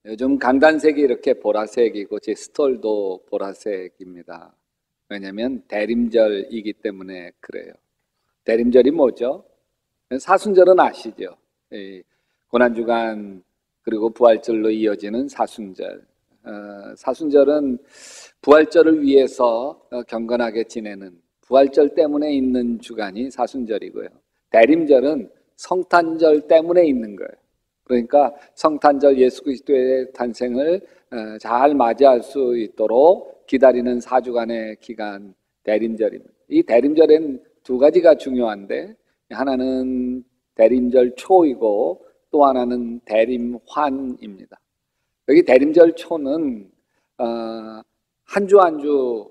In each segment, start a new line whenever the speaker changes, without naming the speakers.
요즘 강단색이 이렇게 보라색이고 제 스톨도 보라색입니다. 왜냐하면 대림절이기 때문에 그래요. 대림절이 뭐죠? 사순절은 아시죠? 고난주간 그리고 부활절로 이어지는 사순절. 사순절은 부활절을 위해서 경건하게 지내는 부활절 때문에 있는 주간이 사순절이고요. 대림절은 성탄절 때문에 있는 거예요. 그러니까 성탄절 예수 그리스도의 탄생을 잘 맞이할 수 있도록 기다리는 4주간의 기간 대림절입니다. 이 대림절엔 두 가지가 중요한데 하나는 대림절 초이고 또 하나는 대림환입니다. 여기 대림절 초는 한 주 한 주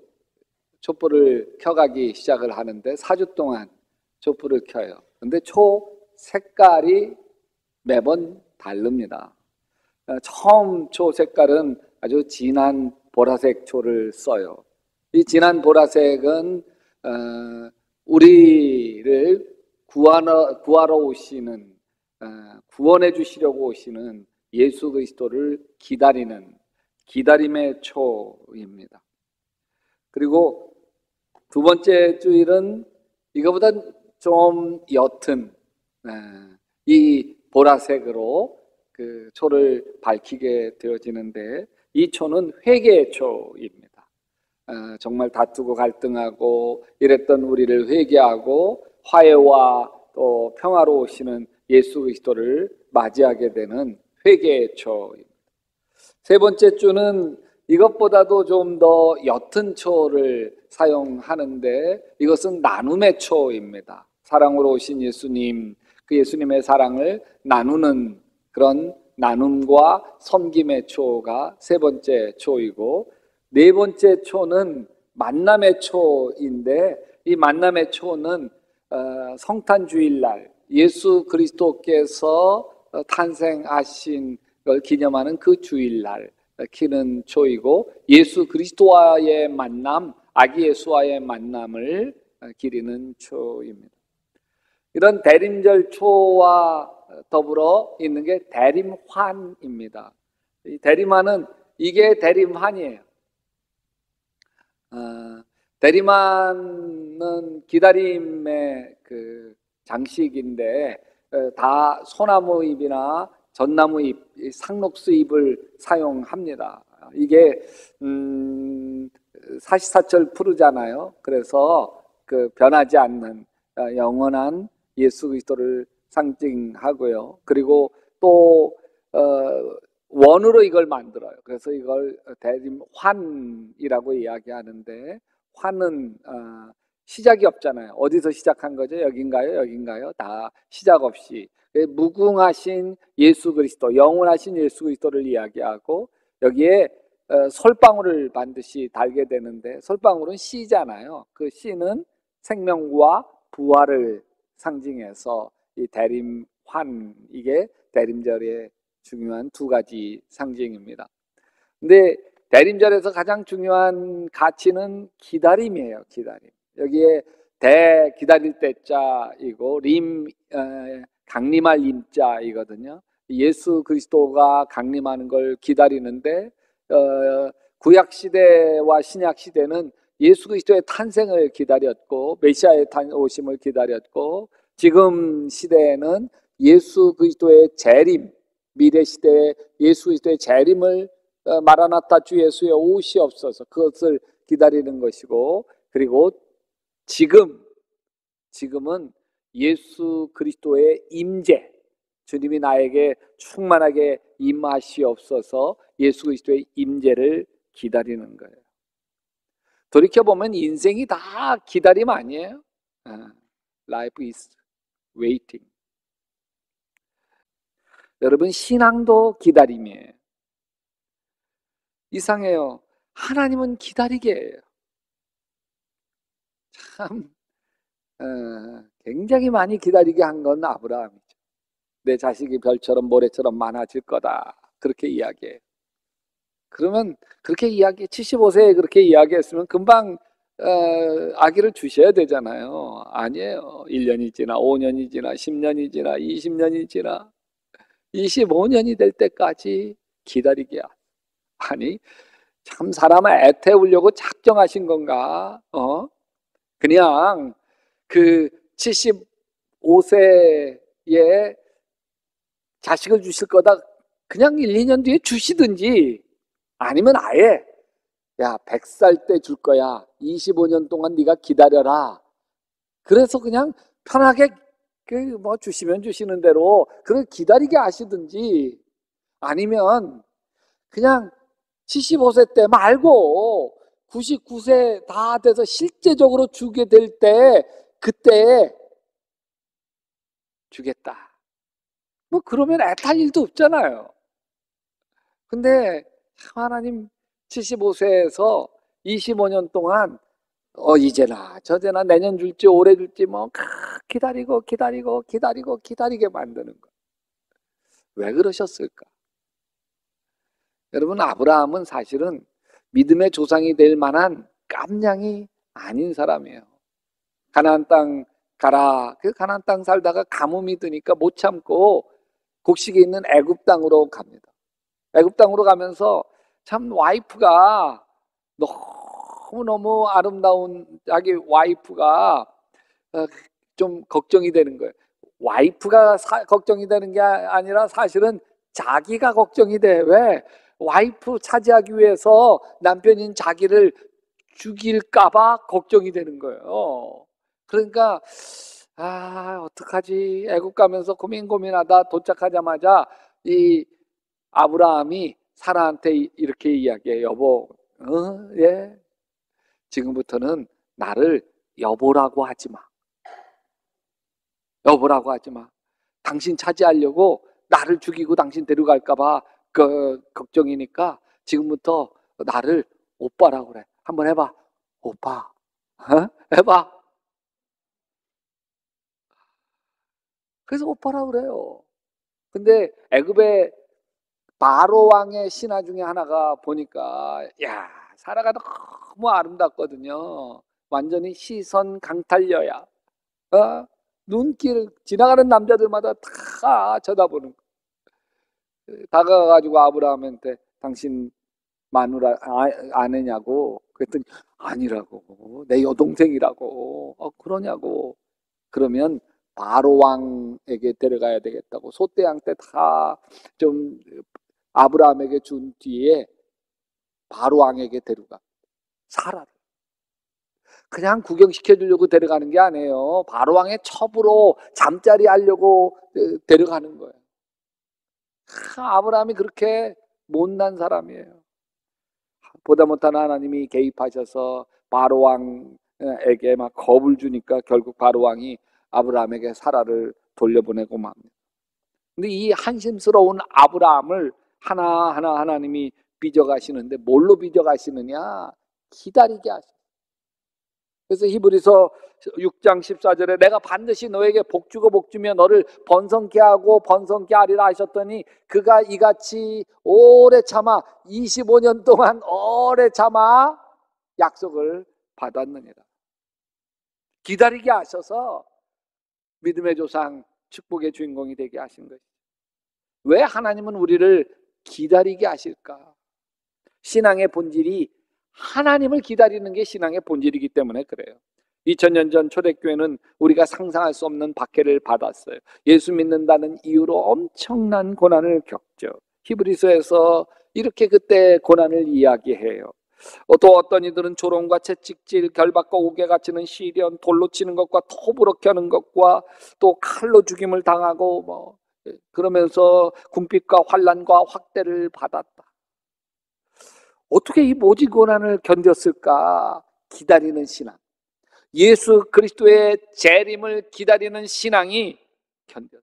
촛불을 켜가기 시작을 하는데 4주 동안 촛불을 켜요. 근데 초 색깔이 매번 다릅니다. 처음 초 색깔은 아주 진한 보라색 초를 써요. 이 진한 보라색은 우리를 구하러 오시는, 구원해 주시려고 오시는 예수 그리스도를 기다리는 기다림의 초입니다. 그리고 두 번째 주일은 이거보다 좀 옅은 이 보라색으로 그 초를 밝히게 되어지는데 이 초는 회개의 초입니다. 정말 다투고 갈등하고 이랬던 우리를 회개하고 화해와 또 평화로 오시는 예수 그리스도를 맞이하게 되는 회개의 초입니다. 세 번째 주는 이것보다도 좀 더 옅은 초를 사용하는데 이것은 나눔의 초입니다. 사랑으로 오신 예수님, 그 예수님의 사랑을 나누는 그런 나눔과 섬김의 초가 세 번째 초이고, 네 번째 초는 만남의 초인데 이 만남의 초는 성탄주일날 예수 그리스도께서 탄생하신 걸 기념하는 그 주일날 키는 초이고, 예수 그리스도와의 만남, 아기 예수와의 만남을 기리는 초입니다. 이런 대림절 초와 더불어 있는 게 대림환입니다. 이 대림환은 이게 대림환이에요. 대림환은 기다림의 그 장식인데 다 소나무 잎이나 전나무 잎, 상록수 잎을 사용합니다. 이게 사시사철 푸르잖아요. 그래서 그 변하지 않는 영원한 예수 그리스도를 상징하고요. 그리고 또 원으로 이걸 만들어요. 그래서 이걸 대림환이라고 이야기하는데, 환은 시작이 없잖아요. 어디서 시작한 거죠? 여긴가요? 여긴가요? 다 시작 없이 무궁하신 예수 그리스도, 영원하신 예수 그리스도를 이야기하고, 여기에 솔방울을 반드시 달게 되는데 솔방울은 씨잖아요. 그 씨는 생명과 부활을 상징해서 이 대림환, 이게 대림절의 중요한 두 가지 상징입니다. 근데 대림절에서 가장 중요한 가치는 기다림이에요. 기다림. 여기에 대 기다릴 때자이고 강림할 임자이거든요. 예수 그리스도가 강림하는 걸 기다리는데 구약 시대와 신약 시대는 예수 그리스도의 탄생을 기다렸고 메시아의 오심을 기다렸고, 지금 시대에는 예수 그리스도의 재림, 미래 시대에 예수 그리스도의 재림을 마라나타 주 예수의 오시옵소서, 그것을 기다리는 것이고, 그리고 지금은 예수 그리스도의 임재, 주님이 나에게 충만하게 임하시옵소서, 예수 그리스도의 임재를 기다리는 거예요. 돌이켜보면 인생이 다 기다림 아니에요? Life is waiting. 여러분, 신앙도 기다림이에요. 이상해요. 하나님은 기다리게 해요. 참 굉장히 많이 기다리게 한 건 아브라함이죠. 내 자식이 별처럼 모래처럼 많아질 거다, 그렇게 이야기해요. 그러면 그렇게 75세에 그렇게 이야기했으면 금방 아기를 주셔야 되잖아요. 아니에요. 1년이 지나 5년이 지나 10년이 지나 20년이 지나 25년이 될 때까지 기다리게 하소서. 아니, 참 사람을 애태우려고 작정하신 건가? 그냥 그 75세에 자식을 주실 거다 그냥 1, 2년 뒤에 주시든지, 아니면 아예 야 100살 때 줄 거야, 25년 동안 네가 기다려라, 그래서 그냥 편하게 그 뭐 주시면 주시는 대로 그걸 기다리게 하시든지, 아니면 그냥 75세 때 말고 99세 다 돼서 실제적으로 주게 될 때 그때 주겠다. 뭐 그러면 애탈 일도 없잖아요. 근데 하나님 75세에서 25년 동안 이제나 저제나 내년 줄지 올해 줄지 뭐 기다리고 기다리게 만드는 거. 왜 그러셨을까? 여러분, 아브라함은 사실은 믿음의 조상이 될 만한 깜냥이 아닌 사람이에요. 가나안 땅 가라. 그 가나안 땅 살다가 가뭄이 드니까 못 참고 곡식에 있는 애굽 땅으로 갑니다. 애굽 땅으로 가면서 참 와이프가 너무너무 아름다운 자기 와이프가 좀 걱정이 되는 거예요. 와이프가 걱정이 되는 게 아니라 사실은 자기가 걱정이 돼. 왜? 와이프 차지하기 위해서 남편인 자기를 죽일까봐 걱정이 되는 거예요. 그러니까 어떡하지? 애국 가면서 고민하다 도착하자마자 이 아브라함이 사라한테 이렇게 이야기해. 여보, 예, 지금부터는 나를 여보라고 하지 마. 여보라고 하지 마. 당신 차지하려고 나를 죽이고 당신 데려갈까봐 걱정이니까 지금부터 나를 오빠라고 그래. 한번 해봐. 오빠. 해봐. 그래서 오빠라고 그래요. 근데 애굽의 바로 왕의 신하 중에 하나가 보니까 사라가 너무 아름답거든요. 완전히 시선 강탈녀야. 눈길 지나가는 남자들마다 다 쳐다보는 거. 다가가가지고 아브라함한테 당신 마누라 아내냐고 그랬더니 아니라고, 내 여동생이라고. 그러냐고. 그러면 바로 왕에게 데려가야 되겠다고 소떼양 때 다 좀 아브라함에게 준 뒤에 바로 왕에게 데려가. 사라를 그냥 구경시켜 주려고 데려가는 게 아니에요. 바로 왕의 첩으로 잠자리 하려고 데려가는 거예요. 아브라함이 그렇게 못난 사람이에요. 보다 못한 하나님이 개입하셔서 바로 왕에게 막 겁을 주니까 결국 바로 왕이 아브라함에게 사라를 돌려보내고 맙니다. 근데 이 한심스러운 아브라함을 하나하나 하나님이 빚어가시는데 뭘로 빚어가시느냐? 기다리게 하시죠. 그래서 히브리서 6장 14절에 내가 반드시 너에게 복주고 복주며 너를 번성케 하고 번성케 하리라 하셨더니 그가 이같이 오래 참아 25년 동안 오래 참아 약속을 받았느니라. 기다리게 하셔서 믿음의 조상 축복의 주인공이 되게 하신 것이죠. 왜 하나님은 우리를 기다리게 하실까? 신앙의 본질이 하나님을 기다리는 게 신앙의 본질이기 때문에 그래요. 2000년 전 초대교회는 우리가 상상할 수 없는 박해를 받았어요. 예수 믿는다는 이유로 엄청난 고난을 겪죠. 히브리서에서 이렇게 그때 고난을 이야기해요. 또 어떤 이들은 조롱과 채찍질, 결박과 옥에 갇히는 시련, 돌로 치는 것과 톱으로 켜는 것과 또 칼로 죽임을 당하고 그러면서 궁핍과 환난과 확대를 받았다. 어떻게 이 모진 고난을 견뎠을까? 기다리는 신앙, 예수 그리스도의 재림을 기다리는 신앙이 견뎠어요.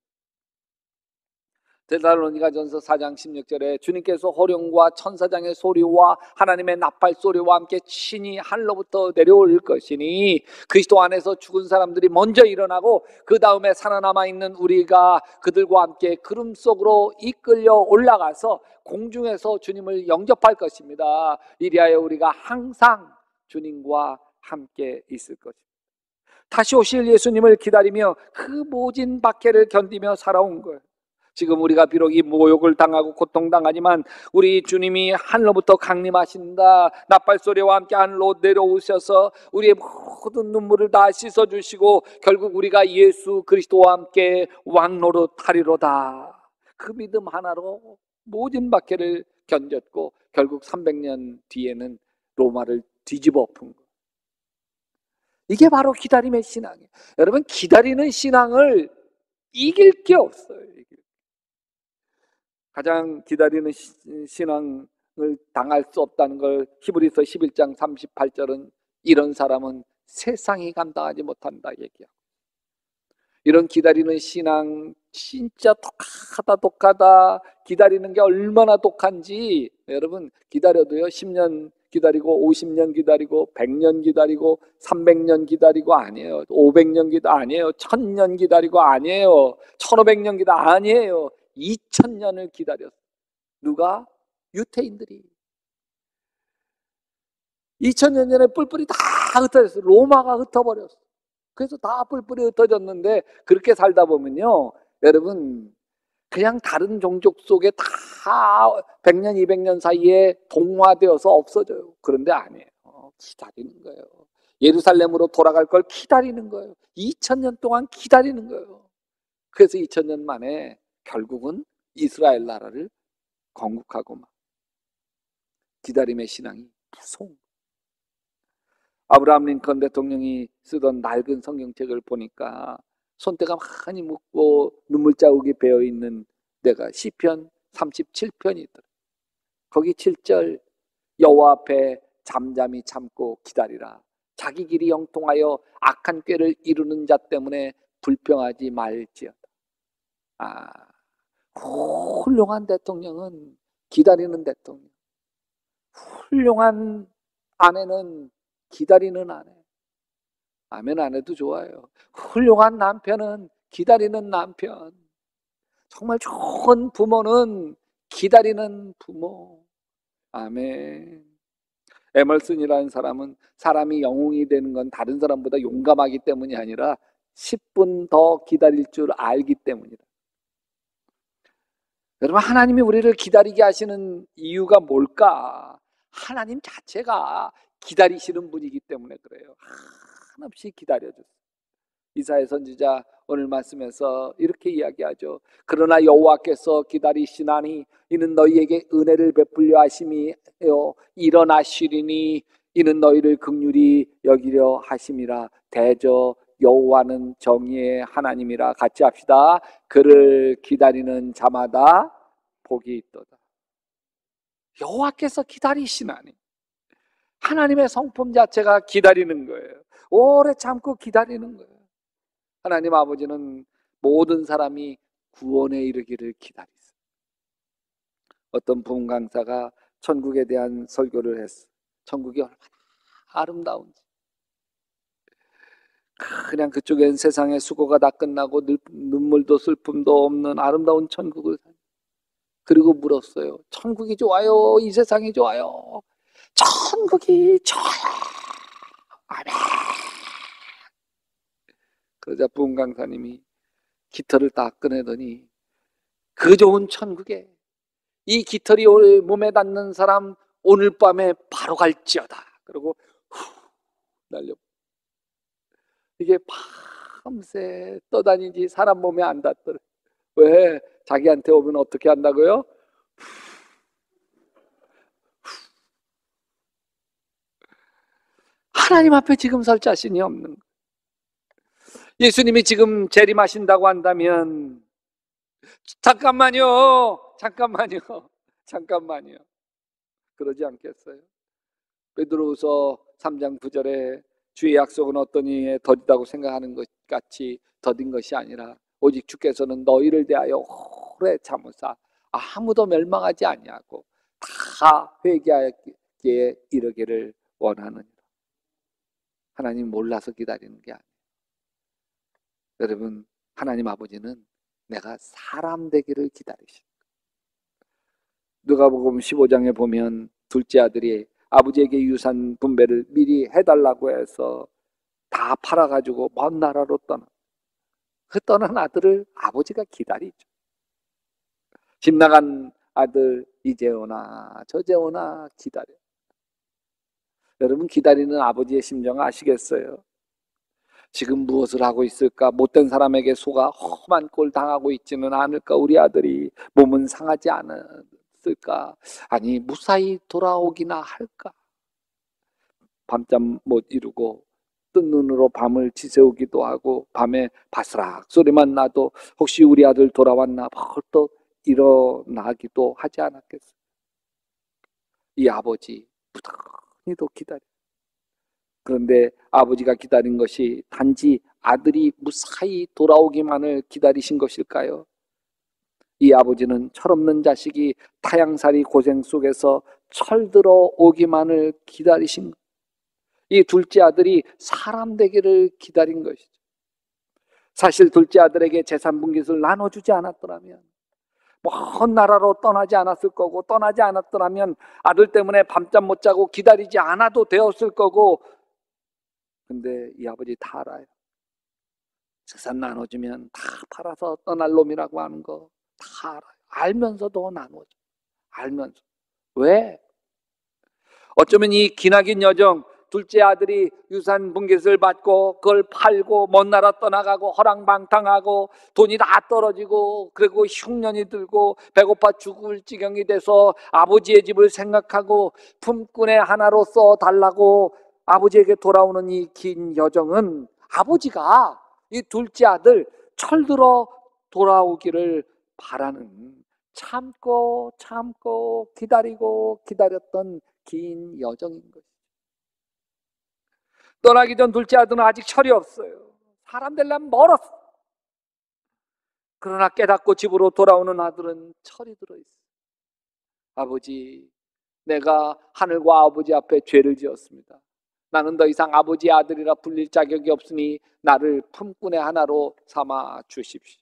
데살로니가전서 4장 16절에 주님께서 호령과 천사장의 소리와 하나님의 나팔 소리와 함께 친히 하늘로부터 내려올 것이니 그리스도 안에서 죽은 사람들이 먼저 일어나고 그 다음에 살아남아 있는 우리가 그들과 함께 구름 속으로 이끌려 올라가서 공중에서 주님을 영접할 것입니다. 이리하여 우리가 항상 주님과 함께 있을 것입니다. 다시 오실 예수님을 기다리며 그 모진 박해를 견디며 살아온 거예요. 지금 우리가 비록 이 모욕을 당하고 고통당하지만 우리 주님이 하늘로부터 강림하신다. 나팔소리와 함께 하늘로 내려오셔서 우리의 모든 눈물을 다 씻어주시고 결국 우리가 예수 그리스도와 함께 왕노릇 하리로다. 그 믿음 하나로 모든 박해를 견뎠고 결국 300년 뒤에는 로마를 뒤집어 엎은 거. 이게 바로 기다림의 신앙이에요. 여러분, 기다리는 신앙을 이길 게 없어요. 가장 기다리는 신앙을 당할 수 없다는 걸 히브리서 11장 38절은 이런 사람은 세상이 감당하지 못한다 얘기하고, 이런 기다리는 신앙 진짜 독하다. 기다리는 게 얼마나 독한지 여러분, 기다려도요 10년 기다리고 50년 기다리고 100년 기다리고 300년 기다리고 아니에요. 500년 기다 아니에요. 1000년 기다리고 아니에요. 1500년 기다 아니에요. 2000년을 기다렸어. 누가? 유태인들이. 2000년 전에 뿔뿔이 다 흩어졌어. 로마가 흩어버렸어. 그래서 다 뿔뿔이 흩어졌는데 그렇게 살다 보면요 여러분, 그냥 다른 종족 속에 다 100년 200년 사이에 동화되어서 없어져요. 그런데 아니에요. 기다리는 거예요. 예루살렘으로 돌아갈 걸 기다리는 거예요. 2000년 동안 기다리는 거예요. 그래서 2000년 만에 결국은 이스라엘 나라를 건국하고 막. 기다림의 신앙이 무서운 거예요. 아브라함 링컨 대통령이 쓰던 낡은 성경책을 보니까 손때가 많이 묻고 눈물 자국이 배어 있는 데가 시편 37편이 있더라. 거기 7절, 여호와 앞에 잠잠히 참고 기다리라. 자기 길이 형통하여 악한 꾀를 이루는 자 때문에 불평하지 말지어다. 훌륭한 대통령은 기다리는 대통령. 훌륭한 아내는 기다리는 아내. 아멘 안 해도 좋아요. 훌륭한 남편은 기다리는 남편. 정말 좋은 부모는 기다리는 부모. 아멘. 에멀슨이라는 사람은 사람이 영웅이 되는 건 다른 사람보다 용감하기 때문이 아니라 10분 더 기다릴 줄 알기 때문이다. 여러분, 하나님이 우리를 기다리게 하시는 이유가 뭘까? 하나님 자체가 기다리시는 분이기 때문에 그래요. 한없이 기다려줬어요. 이사야 선지자 오늘 말씀에서 이렇게 이야기하죠. 그러나 여호와께서 기다리시나니 이는 너희에게 은혜를 베풀려 하심이요 일어나시리니 이는 너희를 긍휼히 여기려 하심이라. 대저 여호와는 정의의 하나님이라. 같이 합시다. 그를 기다리는 자마다 복이 있도다. 여호와께서 기다리시나니, 하나님의 성품 자체가 기다리는 거예요. 오래 참고 기다리는 거예요. 하나님 아버지는 모든 사람이 구원에 이르기를 기다리세요. 어떤 부흥 강사가 천국에 대한 설교를 했어요. 천국이 얼마나 아름다운지. 그냥 그쪽엔 세상의 수고가 다 끝나고 눈물도 슬픔도 없는 아름다운 천국을. 그리고 물었어요. 천국이 좋아요? 이 세상이 좋아요? 천국이 좋아요. 아멘. 그러자 부흥 강사님이 깃털을 딱 꺼내더니 그 좋은 천국에 이 깃털이 몸에 닿는 사람 오늘 밤에 바로 갈지어다. 그리고 날려. 이게 밤새 떠다니지 사람 몸에 안 닿더래. 왜? 자기한테 오면 어떻게 한다고요? 하나님 앞에 지금 설 자신이 없는 거예요. 예수님이 지금 재림하신다고 한다면 잠깐만요. 그러지 않겠어요? 베드로후서 3장 9절에 주의 약속은 어떤 이에 더디다고 생각하는 것 같이 더딘 것이 아니라 오직 주께서는 너희를 대하여 오래 참으사 아무도 멸망하지 아니하고 다 회개하기에 이르기를 원하느니라. 하나님 몰라서 기다리는 게 아니에요. 여러분, 하나님 아버지는 내가 사람 되기를 기다리십니다. 누가복음 15장에 보면 둘째 아들이 아버지에게 유산 분배를 미리 해달라고 해서 다 팔아가지고 먼 나라로 떠나. 그 떠난 아들을 아버지가 기다리죠. 집 나간 아들 이제 오나 저제 오나 기다려. 여러분 기다리는 아버지의 심정 아시겠어요? 지금 무엇을 하고 있을까? 못된 사람에게 속아 험한 꼴 당하고 있지는 않을까? 우리 아들이 몸은 상하지 않았을까? 아니 무사히 돌아오기나 할까? 밤잠 못 이루고 뜬 눈으로 밤을 지새우기도 하고 밤에 바스락 소리만 나도 혹시 우리 아들 돌아왔나 벌떡 일어나기도 하지 않았겠어요? 이 아버지 부단히도 기다려. 그런데 아버지가 기다린 것이 단지 아들이 무사히 돌아오기만을 기다리신 것일까요? 이 아버지는 철없는 자식이 타양살이 고생 속에서 철들어 오기만을 기다리신, 이 둘째 아들이 사람 되기를 기다린 것이죠. 사실 둘째 아들에게 재산 분깃을 나눠주지 않았더라면, 먼 나라로 떠나지 않았을 거고, 떠나지 않았더라면 아들 때문에 밤잠 못 자고 기다리지 않아도 되었을 거고. 근데 이 아버지 다 알아요. 재산 나눠주면 다 팔아서 떠날 놈이라고 하는 거 다 알아요. 알면서도 나눠줘. 알면서. 왜? 어쩌면 이 기나긴 여정, 둘째 아들이 유산 분깃을 받고 그걸 팔고 먼 나라 떠나가고 허랑방탕하고 돈이 다 떨어지고 그리고 흉년이 들고 배고파 죽을 지경이 돼서 아버지의 집을 생각하고 품꾼의 하나로서 달라고 아버지에게 돌아오는 이 긴 여정은 아버지가 이 둘째 아들 철들어 돌아오기를 바라는, 참고 참고 기다리고 기다렸던 긴 여정인 것이죠. 떠나기 전 둘째 아들은 아직 철이 없어요. 사람 되려면 멀었어. 그러나 깨닫고 집으로 돌아오는 아들은 철이 들어있어요. 아버지, 내가 하늘과 아버지 앞에 죄를 지었습니다. 나는 더 이상 아버지의 아들이라 불릴 자격이 없으니 나를 품꾼의 하나로 삼아 주십시오.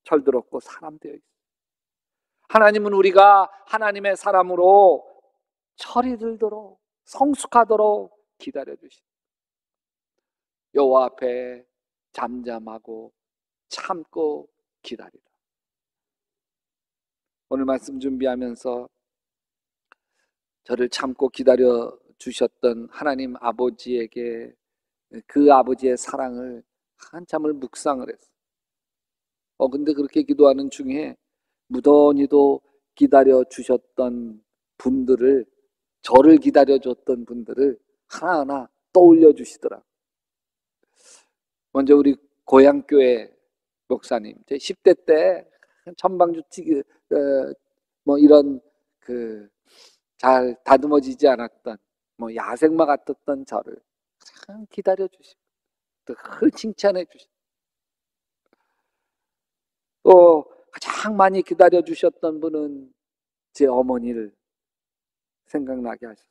철들었고 사람 되어 있어요. 하나님은 우리가 하나님의 사람으로 철이 들도록 성숙하도록 기다려 주십니다. 여호와 앞에 잠잠하고 참고 기다리라. 오늘 말씀 준비하면서 저를 참고 기다려 주셨던 하나님 아버지에게 그 아버지의 사랑을 한참을 묵상을 했어요. 근데 그렇게 기도하는 중에 무던히도 기다려 주셨던 분들을, 저를 기다려 줬던 분들을 하나하나 떠올려 주시더라. 먼저 우리 고향교회 목사님, 제 10대 때 천방주치 뭐 이런 잘 다듬어지지 않았던 뭐 야생마 같았던 저를 참 기다려 주시고 또 칭찬해 주시고, 또 가장 많이 기다려 주셨던 분은 제 어머니를 생각나게 하셨어요.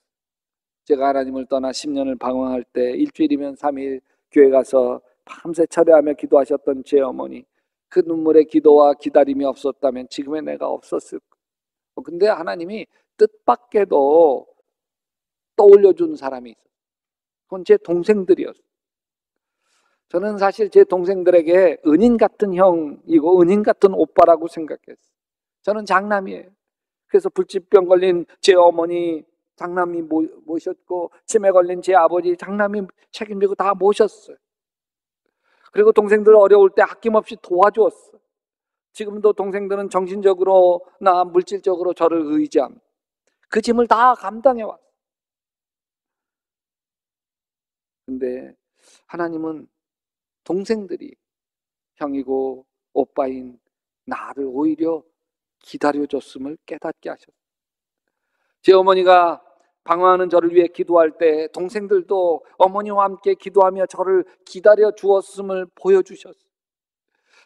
제가 하나님을 떠나 10년을 방황할 때 일주일이면 3일 교회 가서 밤새 철회하며 기도하셨던 제 어머니, 그 눈물의 기도와 기다림이 없었다면 지금의 내가 없었을 거예요. 근데 하나님이 뜻밖에도 떠올려준 사람이 있어요. 그건 제 동생들이었어요. 저는 사실 제 동생들에게 은인 같은 형이고 은인 같은 오빠라고 생각했어요. 저는 장남이에요. 그래서 불치병 걸린 제 어머니 장남이 모셨고, 치매 걸린 제 아버지 장남이 책임지고 다 모셨어요. 그리고 동생들 어려울 때 아낌없이 도와주었어요. 지금도 동생들은 정신적으로나 물질적으로 저를 의지합니다. 그 짐을 다 감당해왔어요. 근데 하나님은 동생들이 형이고 오빠인 나를 오히려 기다려줬음을 깨닫게 하셨어요. 제 어머니가 방황하는 저를 위해 기도할 때 동생들도 어머니와 함께 기도하며 저를 기다려 주었음을 보여주셨어요.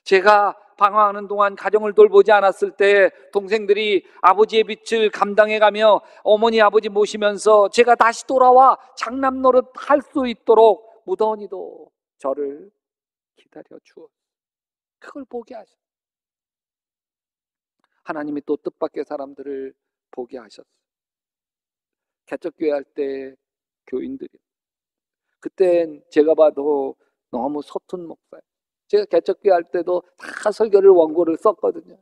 제가 방황하는 동안 가정을 돌보지 않았을 때 동생들이 아버지의 빛을 감당해가며 어머니 아버지 모시면서 제가 다시 돌아와 장남 노릇 할 수 있도록 무던히도 저를 기다려 주었어요. 그걸 보게 하셨어요. 하나님이 또 뜻밖의 사람들을 보게 하셨어요. 개척교회 할 때 교인들이, 그땐 제가 봐도 너무 서툰 목사예요. 제가 개척교회 할 때도 다 설교를 원고를 썼거든요.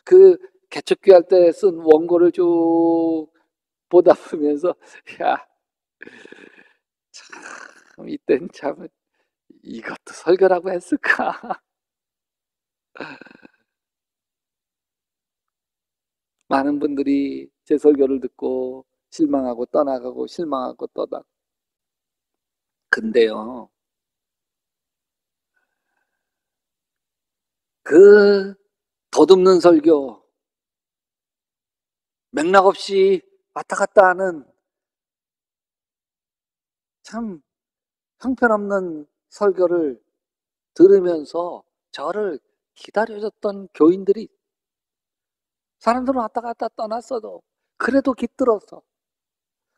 그 개척교회 할 때 쓴 원고를 쭉 보다 보면서 야, 참 이땐 참 이것도 설교라고 했을까? 많은 분들이 제 설교를 듣고 실망하고 떠나가고 실망하고 떠나. 근데요, 그 덧없는 설교, 맥락 없이 왔다 갔다 하는 참 형편없는 설교를 들으면서 저를 기다려줬던 교인들이, 사람들은 왔다 갔다 떠났어도 그래도 깃들어서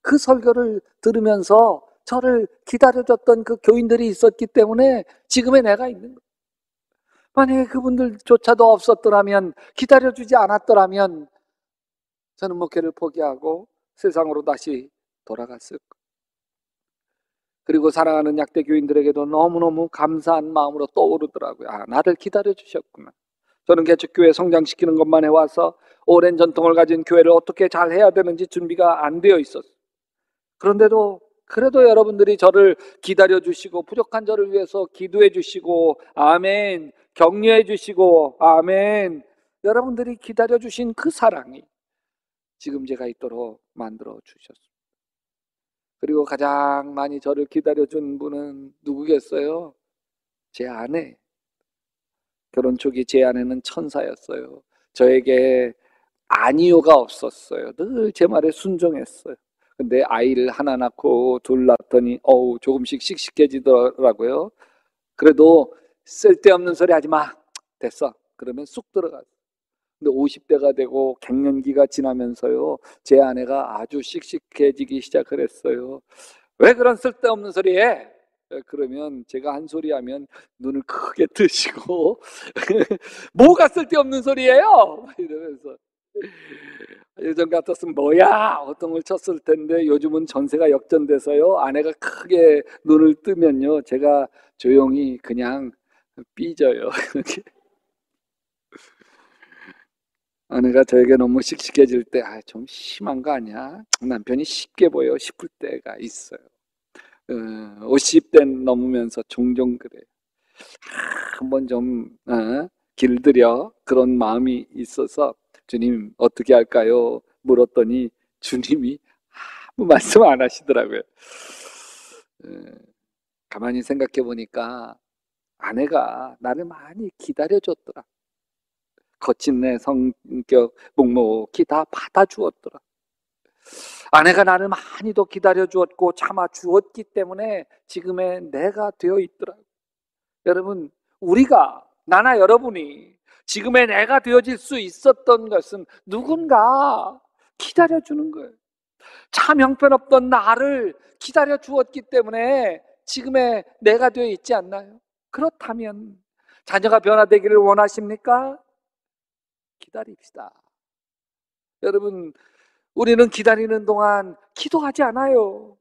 그 설교를 들으면서 저를 기다려줬던 그 교인들이 있었기 때문에 지금의 내가 있는 거예요. 만약에 그분들조차도 없었더라면, 기다려주지 않았더라면 저는 목회를 포기하고 세상으로 다시 돌아갔을 거예요. 그리고 사랑하는 약대 교인들에게도 너무너무 감사한 마음으로 떠오르더라고요. 아, 나를 기다려주셨구나. 저는 개척교회 성장시키는 것만 해와서 오랜 전통을 가진 교회를 어떻게 잘 해야 되는지 준비가 안 되어 있었어요. 그런데도 그래도 여러분들이 저를 기다려주시고 부족한 저를 위해서 기도해 주시고 아멘, 격려해 주시고 아멘, 여러분들이 기다려주신 그 사랑이 지금 제가 있도록 만들어 주셨습니다. 그리고 가장 많이 저를 기다려준 분은 누구겠어요? 제 아내. 결혼 초기 제 아내는 천사였어요. 저에게 아니요가 없었어요. 늘 제 말에 순종했어요. 근데 아이를 하나 낳고 둘 낳더니 조금씩 씩씩해지더라고요. 그래도 쓸데없는 소리 하지 마. 됐어. 그러면 쑥 들어가요. 근데 50대가 되고 갱년기가 지나면서요, 제 아내가 아주 씩씩해지기 시작을 했어요. 왜 그런 쓸데없는 소리 해? 그러면 제가 한 소리 하면 눈을 크게 뜨시고 뭐가 쓸데없는 소리예요? 이러면서 예전 같았으면 뭐야? 어떤 걸 쳤을 텐데 요즘은 전세가 역전돼서요, 아내가 크게 눈을 뜨면요, 제가 조용히 그냥 삐져요. 아내가 저에게 너무 씩씩해질 때, 좀 심한 거 아니야? 남편이 쉽게 보여 싶을 때가 있어요. 50대 넘으면서 종종 그래요. 한번 좀 길들여, 그런 마음이 있어서 주님 어떻게 할까요? 물었더니 주님이 아무 말씀 안 하시더라고요. 가만히 생각해 보니까 아내가 나를 많이 기다려줬더라. 거친 내 성격, 묵묵히 다 받아주었더라. 아내가 나를 많이 더 기다려주었고 참아주었기 때문에 지금의 내가 되어 있더라. 여러분, 우리가, 나나 여러분이 지금의 내가 되어질 수 있었던 것은 누군가 기다려주는 거예요. 참 형편없던 나를 기다려주었기 때문에 지금의 내가 되어 있지 않나요? 그렇다면 자녀가 변화되기를 원하십니까? 기다립시다. 여러분, 우리는 기다리는 동안 기도하지 않아요.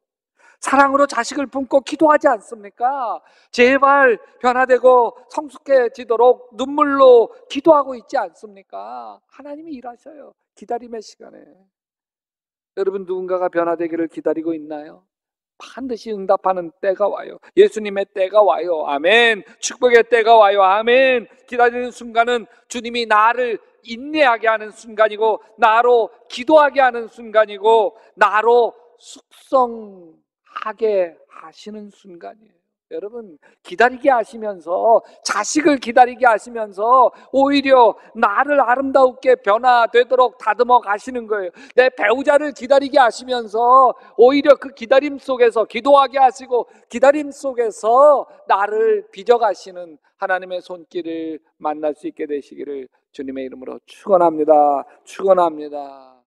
사랑으로 자식을 품고 기도하지 않습니까? 제발 변화되고 성숙해지도록 눈물로 기도하고 있지 않습니까? 하나님이 일하셔요. 기다림의 시간에. 여러분, 누군가가 변화되기를 기다리고 있나요? 반드시 응답하는 때가 와요. 예수님의 때가 와요. 아멘. 축복의 때가 와요. 아멘. 기다리는 순간은 주님이 나를 인내하게 하는 순간이고, 나로 기도하게 하는 순간이고, 나로 숙성하게 하시는 순간이에요. 여러분, 기다리게 하시면서, 자식을 기다리게 하시면서 오히려 나를 아름답게 변화되도록 다듬어 가시는 거예요. 내 배우자를 기다리게 하시면서 오히려 그 기다림 속에서 기도하게 하시고, 기다림 속에서 나를 빚어가시는 하나님의 손길을 만날 수 있게 되시기를 주님의 이름으로 축원합니다. 축원합니다.